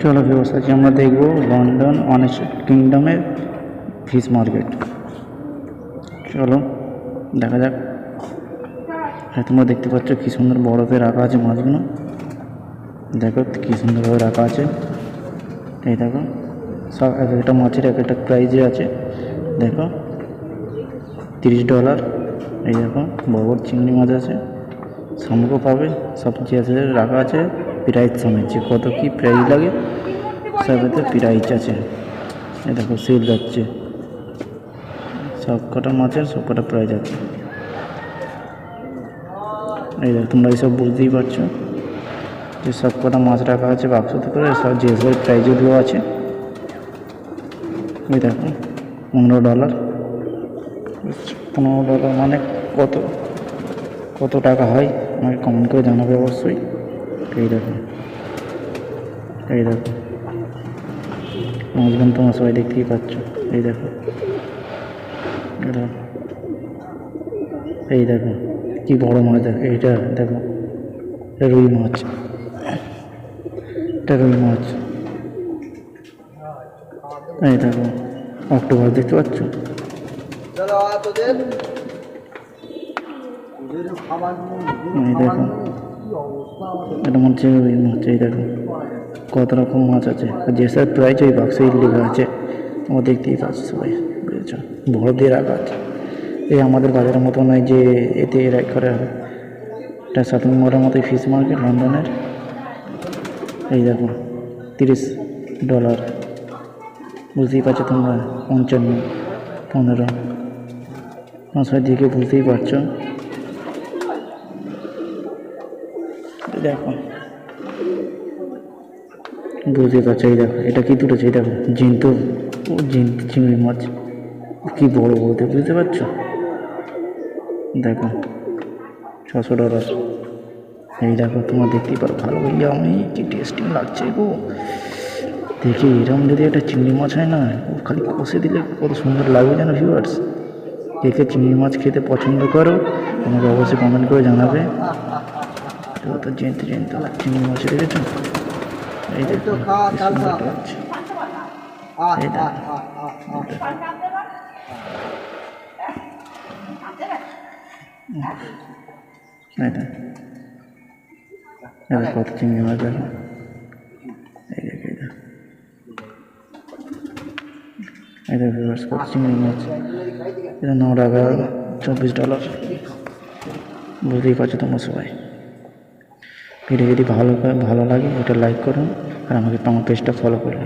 চলো ভিউয়ার্স, আজকে আমরা দেখব লন্ডন ইউনাইটেড কিংডমের ফিশ মার্কেট। চলো দেখা যাক। হ্যাঁ, তোমরা দেখতে পাচ্ছ কি সুন্দর বরফে রাখা আছে মাছগুলো। দেখো কি সুন্দরভাবে রাখা আছে। এই দেখো সব এক একটা মাছের এক একটা প্রাইজে আছে। দেখো $30। এই দেখো বড় বড় চিংড়ি মাছ আছে, শামুকও পাবে, সব আছে রাখা আছে প্রাইজ সমেত, যে কত কি প্রাইজ লাগে সবেতে প্রাইজ আছে। এই দেখো সেল যাচ্ছে, সব কটা মাছের সব কটা প্রাইজ আছে। এই দেখো তোমরা এইসব বুঝতেই পারছো যে সব কটা মাছ রাখা আছে বাক্সতে করে, সব যে সব প্রাইজগুলো আছে। এই দেখো $15। $15 মানে কত কত টাকা হয় আমাকে কমেন্ট করে জানাবে অবশ্যই। এই দেখো এই দেখো মাছগুলো তোমরা সবাই দেখতেই পাচ্ছ। এই দেখো এই দেখো কি বড় মাছ। দেখো এইটা, দেখো এটা রুই মাছ, এটা রুই মাছ। এই দেখো অক্টোপাস দেখতে পাচ্ছ। এই দেখো এটা মনে হচ্ছে রুই মাছ। এই দেখো কত রকম মাছ আছে, যে সব প্রাইস ওই বাক্সে লেখা আছে, তোমরা দেখতেই পাচ্ছ সবাই, বুঝেছ। বরফ দিয়ে রাখা আছে। এই আমাদের বাজারের মতো নয় যে এতে রাখ করে হবে, এটা শপিং মলের মতোই ফিশ মার্কেট লন্ডনের। এই দেখো $30, বুঝতেই পারছো তোমরা। 55, 15 সবাই দিকে বুঝতেই পারছো। দেখো বুঝতেই পারছো। এই দেখো এটা কি তুলেছে, এই দেখো জিন্তু চিংড়ি মাছ, কি বড় বড়, বুঝতে পারছো। দেখো $600। এই দেখো তোমরা দেখতেই পারো, ভালো ভাইয়া আমি কি টেস্টিং লাগছে গো। দেখি এরকম যদি একটা চিংড়ি মাছ হয় না, ও খালি কষে দিলে কত সুন্দর লাগবে যেন। ভিউয়ার্স, কে চিংড়ি মাছ খেতে পছন্দ করো আমাকে অবশ্যই কমেন্ট করে জানাবে। তো জেনতে চিংড়ি মাছ দেখেছো। এই দেখো সুন্দর লাগছে। এই দেখো কত চিংড়ি মাছ। দেখো এই দেখো এই দেখো কত চিংড়ি মাছ। এটা $9, $24। বুঝতেই পারছো তোমরা সবাই। ভিডিও যদি ভালো লাগে এটা লাইক করুন, আর আমাকে আমার পেজটা ফলো করুন।